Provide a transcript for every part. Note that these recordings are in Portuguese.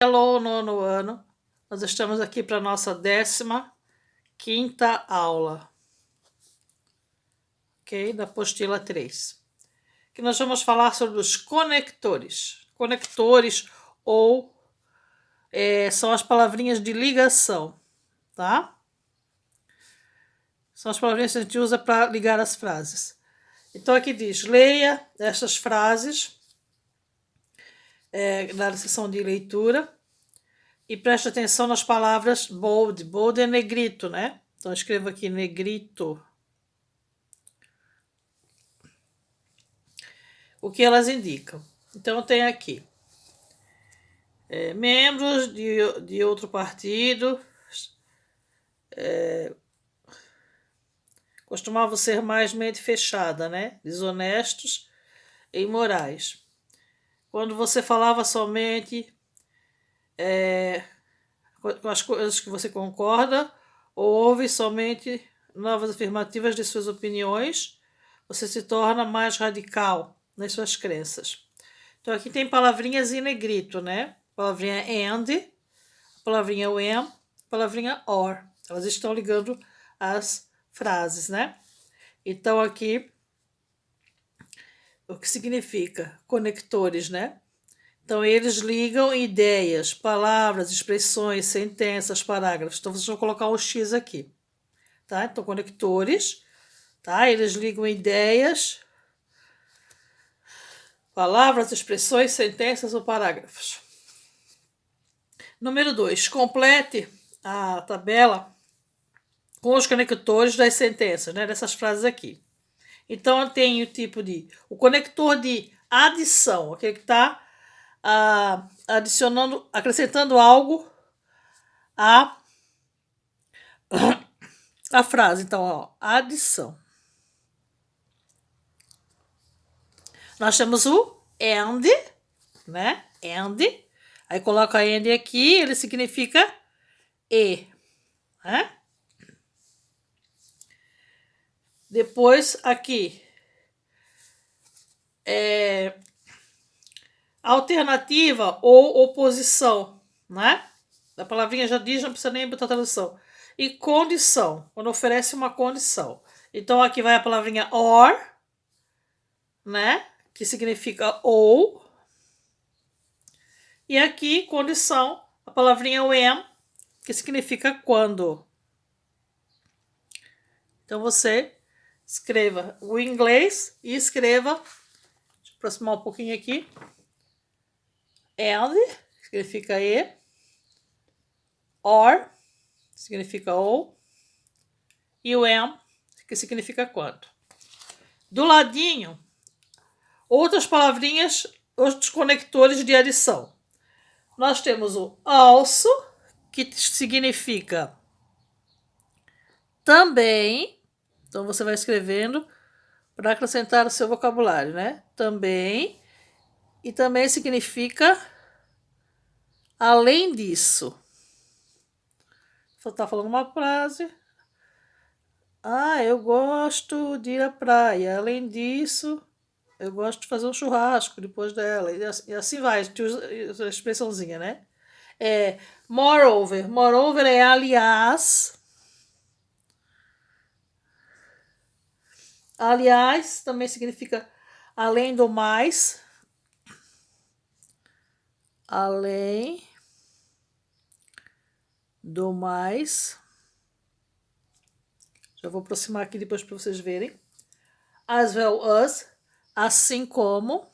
Hello, nono ano. Nós estamos aqui para a nossa 15ª aula, ok? Da apostila 3. Que nós vamos falar sobre os conectores. Conectores ou são as palavrinhas de ligação, tá? São as palavrinhas que a gente usa para ligar as frases. Então aqui diz, leia estas frases na sessão de leitura. E preste atenção nas palavras bold. Bold é negrito, né? Então, escrevo aqui negrito. O que elas indicam? Então, tem aqui membros de outro partido costumavam ser mais mente fechada, né? Desonestos e imorais. Quando você falava somente com as coisas que você concorda, ou ouve somente novas afirmativas de suas opiniões, você se torna mais radical nas suas crenças. Então aqui tem palavrinhas em negrito, né? Palavrinha and, palavrinha when, palavrinha or. Elas estão ligando as frases, né? Então aqui, o que significa? Conectores, né? Então, eles ligam ideias, palavras, expressões, sentenças, parágrafos. Então, vocês vão colocar um X aqui, tá? Então, conectores, tá? Eles ligam ideias, palavras, expressões, sentenças ou parágrafos. Número 2. Complete a tabela com os conectores das sentenças, né? Dessas frases aqui. Então, eu tenho o tipo de... O conector de adição, aquele que está... adicionando, acrescentando algo à frase. Então, ó, adição. Nós temos o and, né? And. Aí coloca and aqui, ele significa e, né? Depois aqui alternativa ou oposição, né? A palavrinha já diz, não precisa nem botar tradução. E condição, quando oferece uma condição. Então aqui vai a palavrinha or, né? Que significa ou. E aqui, condição, a palavrinha when, que significa quando. Então você escreva o inglês e escreva, deixa eu aproximar um pouquinho aqui, and, significa e, or, significa ou, e when, que significa quando. Do ladinho, outras palavrinhas, outros conectores de adição. Nós temos o also, que significa também. Então, você vai escrevendo para acrescentar o seu vocabulário, né? Também. E também significa além disso. Você está falando uma frase. Eu gosto de ir à praia. Além disso, eu gosto de fazer um churrasco depois dela. E assim vai, a gente usa a expressãozinha, né? Moreover. Moreover é aliás. Aliás, também significa além do mais. Além do mais. Já vou aproximar aqui depois para vocês verem. As well as, assim como.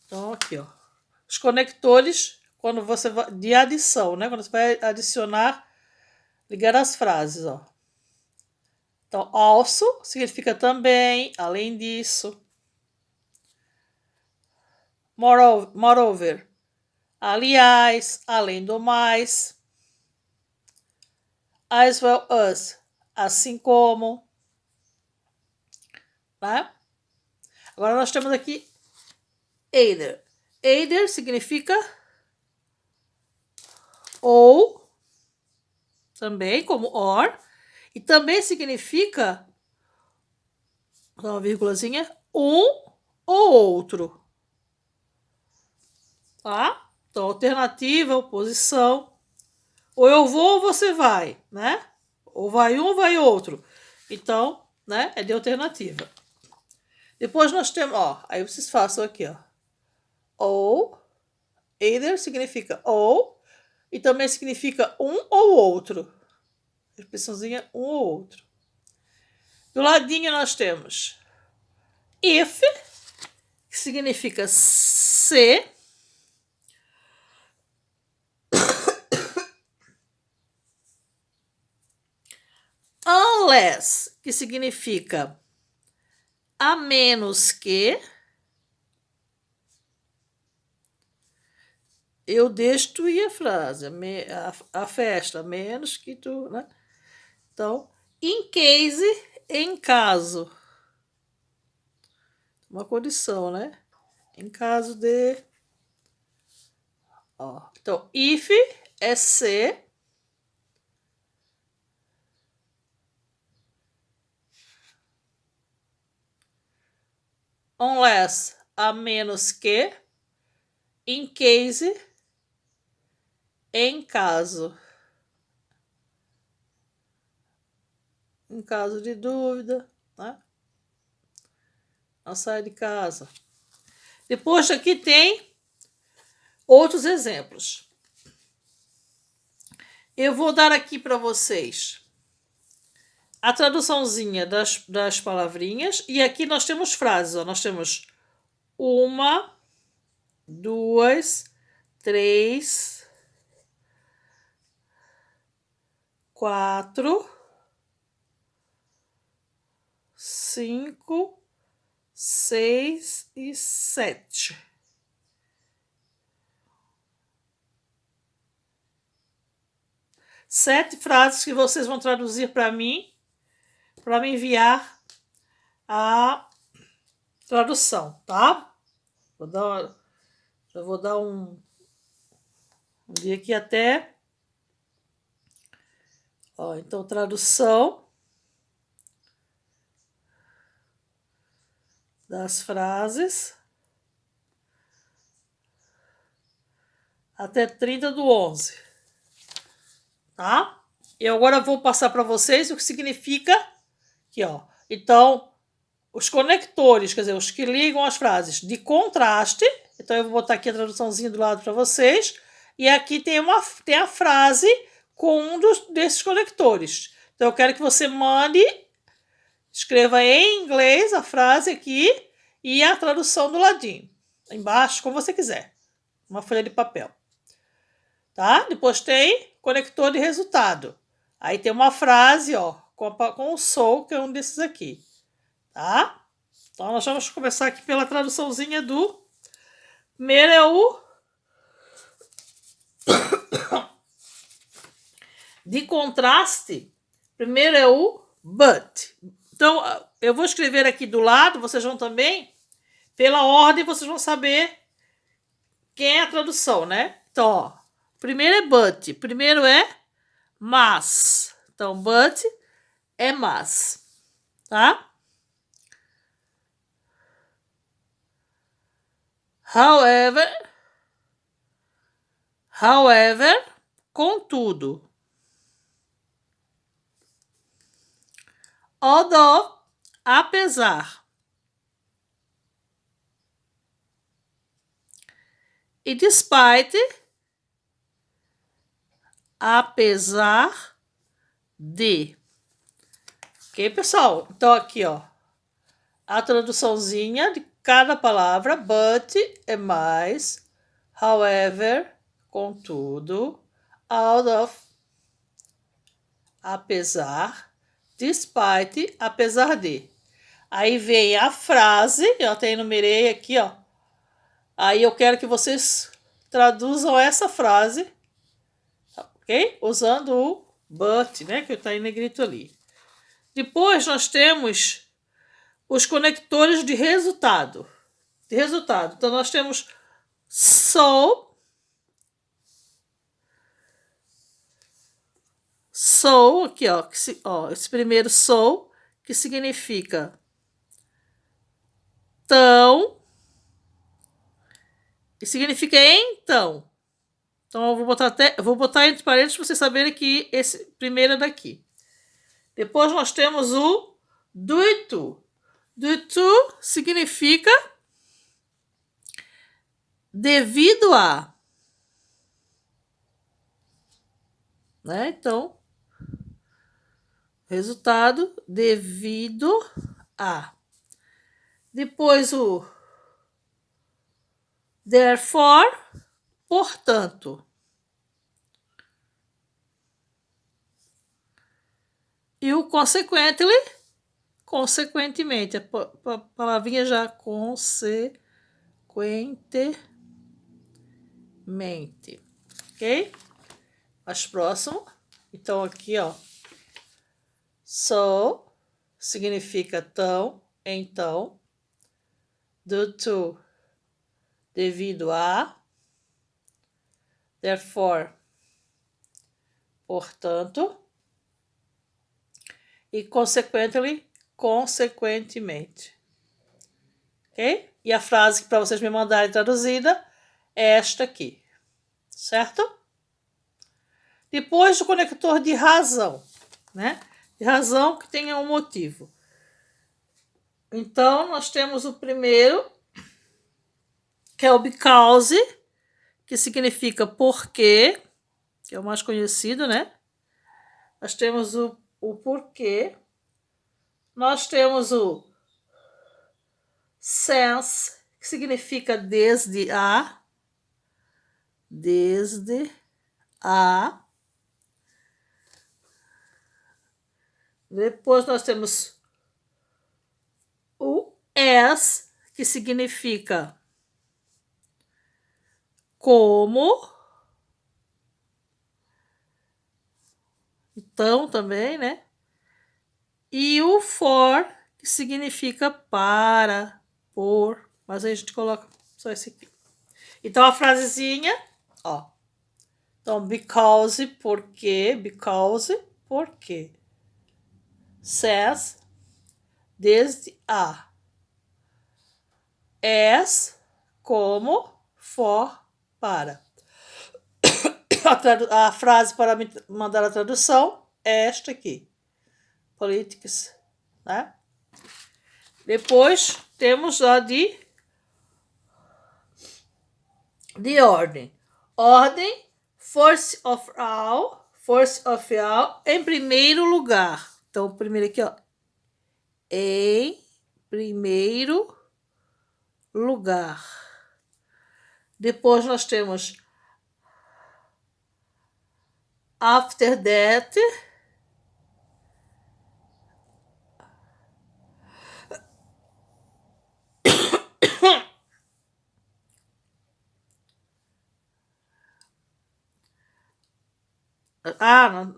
Então, aqui, ó. Os conectores, quando você vai, de adição, né? Quando você vai adicionar, ligar as frases, ó. Então, also significa também, além disso. Moreover, aliás, além do mais. As well as, assim como. Tá? Agora nós temos aqui either. Either significa ou, também, como or, e também significa, uma vírgulazinha, um ou outro. tá? Então, alternativa, oposição. Ou eu vou ou você vai, né? Ou vai um ou vai outro. Então, né, é de alternativa. Depois nós temos, ó, aí vocês façam aqui, ó. Ou, either significa ou, e também significa um ou outro. Expressãozinha um ou outro. Do ladinho nós temos if, que significa se. Unless, que significa a menos que. Eu destruí a frase, a festa, a menos que tu, né? Então, in case, em caso. Uma condição, né? Em caso de. Ó. Então, if é se. Unless, a menos que. In case, em caso. Em caso de dúvida, né? Não sai de casa. Depois aqui tem outros exemplos. Eu vou dar aqui para vocês a traduçãozinha das palavrinhas. E aqui nós temos frases. Ó. Nós temos 1, 2, 3, 4, 5, 6 e 7. Sete frases que vocês vão traduzir para me enviar a tradução, tá? Já vou dar um dia aqui até. Ó, então, tradução das frases até 30/11, tá? E agora vou passar para vocês o que significa aqui, ó. Então, os conectores, quer dizer, os que ligam as frases de contraste. Então, eu vou botar aqui a traduçãozinha do lado para vocês. E aqui tem a frase com um desses conectores. Então, eu quero que você mande, escreva em inglês a frase aqui e a tradução do ladinho. Embaixo, como você quiser. Uma folha de papel. Tá? Depois tem conector de resultado. Aí tem uma frase, ó, com o so, que é um desses aqui. Tá? Então, nós vamos começar aqui pela traduçãozinha do... Primeiro é o... de contraste. Primeiro é o but. Então, eu vou escrever aqui do lado, vocês vão também, pela ordem, vocês vão saber quem é a tradução, né? Então, ó, primeiro é but, primeiro é mas. Então, but é mas, tá? However, contudo. Although, apesar. E despite, apesar de. Ok, pessoal? Então, aqui, ó, a traduçãozinha de cada palavra. But é mais. However, contudo. Out of, apesar. Despite, apesar de. Aí vem a frase, eu até enumerei aqui, ó. Aí eu quero que vocês traduzam essa frase, ok? Usando o but, né? Que está em negrito ali. Depois nós temos os conectores de resultado. Então nós temos so, aqui, ó, esse primeiro so, que significa tão, E significa então. Então eu vou botar entre parênteses para vocês saberem que esse primeiro é daqui. Depois nós temos o due to. Due to significa devido a. Né? Então, resultado devido a. Depois o therefore, portanto. E o consequently, consequentemente. A palavrinha já consequentemente. Ok? Mais próximo. Então, aqui, ó. So significa tão, então. Due to, devido a. Therefore, portanto. E consequently, consequentemente. Ok? E a frase que para vocês me mandarem traduzida é esta aqui. Certo? Depois do conector de razão, né? De razão que tenha um motivo. Então, nós temos o primeiro, que é o because, que significa porquê, que é o mais conhecido, né? Nós temos o porquê. Nós temos o since, que significa desde a. Desde a. Depois nós temos o as, que significa como. Então também, né? E o for, que significa para, por. Mas aí a gente coloca só esse aqui. Então a frasezinha, ó. Então, because, porque, because, porque. Says, desde a. As, como, for, para. A frase para me mandar a tradução é esta aqui. Politics, né? Depois temos a de ordem. Ordem, first of all, em primeiro lugar. Então, o primeiro aqui, ó. Em primeiro lugar. Depois nós temos after that.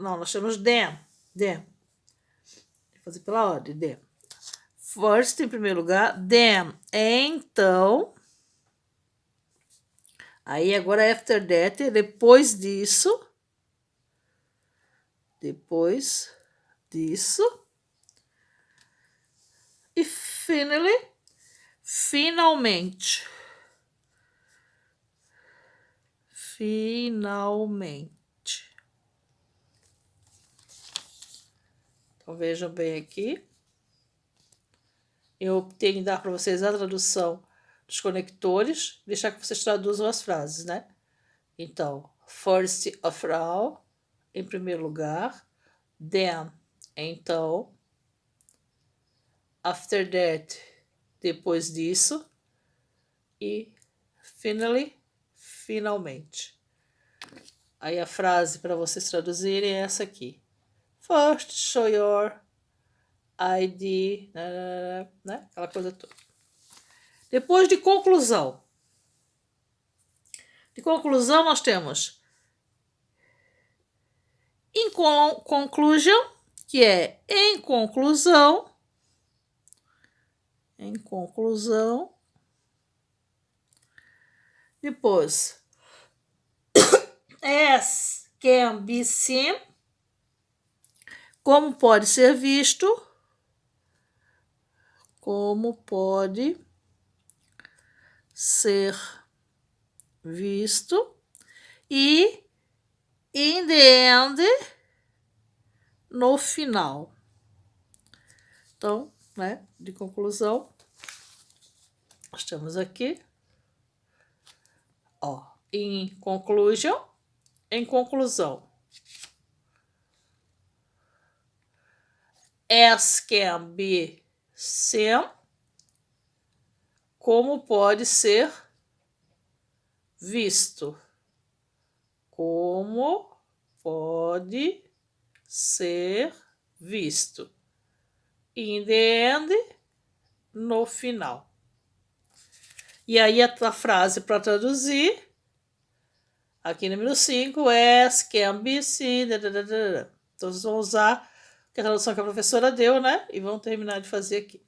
Não, nós temos then. Vou fazer pela ordem, then. First, em primeiro lugar, then, então. Aí agora after that, depois disso. E finalmente. Então vejam bem aqui. Eu tenho que dar para vocês a tradução dos conectores, deixar que vocês traduzam as frases, né? Então, first of all, em primeiro lugar, then, então, after that, depois disso, e finalmente. Aí a frase para vocês traduzirem é essa aqui. First, show your ID, né? Aquela coisa toda. Depois de conclusão. Nós temos in conclusion, que é em conclusão. Depois, as can be seen, como pode ser visto. visto. E in the end, no final. Então, né, de conclusão, nós temos aqui, ó, in conclusion, em conclusão. As can be seen, como pode ser visto. Como pode ser visto. In the end, no final. E aí a frase para traduzir, aqui número 5, as can be seen. Então vocês vão usar a tradução que a professora deu, né? E vão terminar de fazer aqui.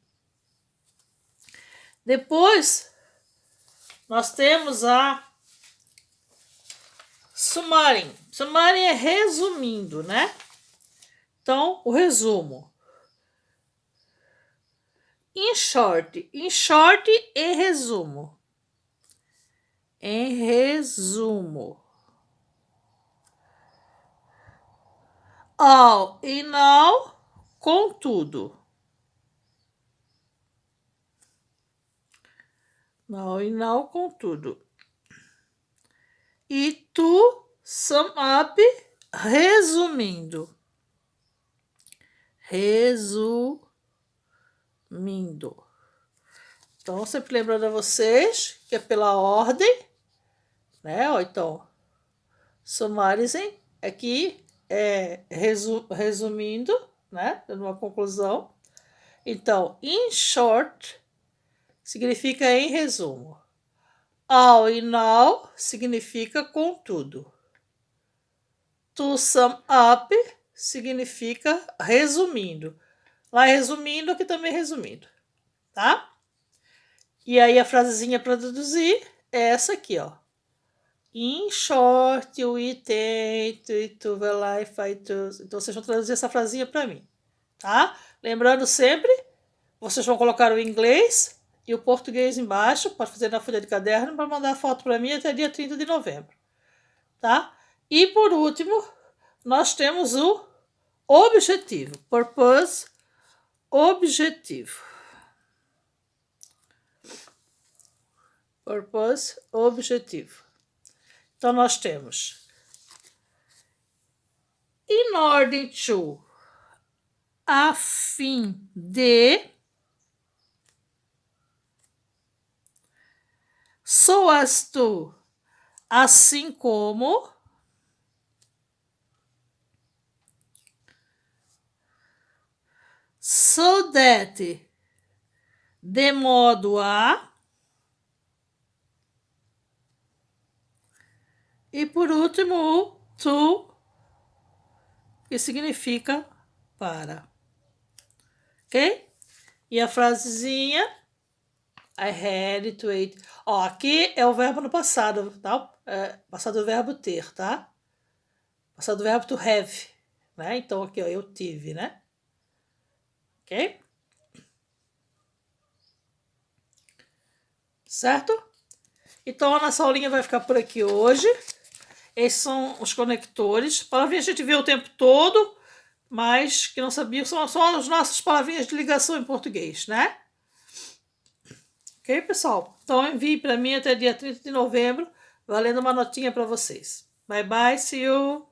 Depois, nós temos a summaring. Summaring é resumindo, né? Então, o resumo. In short e resumo. Em resumo. All in all, contudo. All in all, contudo. E to sum up, resumindo. Resumindo. Então, sempre lembrando a vocês que é pela ordem, né? Ou então, summarizing, aqui é resumindo, né? Dando uma conclusão. Então, in short significa em resumo. All in all significa contudo. To sum up significa resumindo. Lá resumindo, aqui também resumindo, tá? E aí a frasezinha para traduzir é essa aqui, ó. In short, we tend to verify to... Então vocês vão traduzir essa frasinha para mim, tá? Lembrando sempre, vocês vão colocar o inglês e o português embaixo, pode fazer na folha de caderno, para mandar a foto para mim até dia 30 de novembro, tá? E por último, nós temos o objetivo, purpose, objetivo. Purpose, objetivo. Então, nós temos in order to, a fim de, so as to, assim como, so that, de modo a, e por último o to, que significa para. Ok? E a frasezinha I had to eat. Ó, aqui é o verbo no passado, tá? Passado do verbo ter, tá? Passado do verbo to have, né? Então aqui, ó, eu tive, né? Ok? Certo? Então a nossa aulinha vai ficar por aqui hoje. Esses são os conectores. Palavrinhas a gente vê o tempo todo, mas que não sabia, são só as nossas palavrinhas de ligação em português, né? Ok, pessoal? Então envie para mim até dia 30 de novembro, valendo uma notinha para vocês. Bye bye, see you!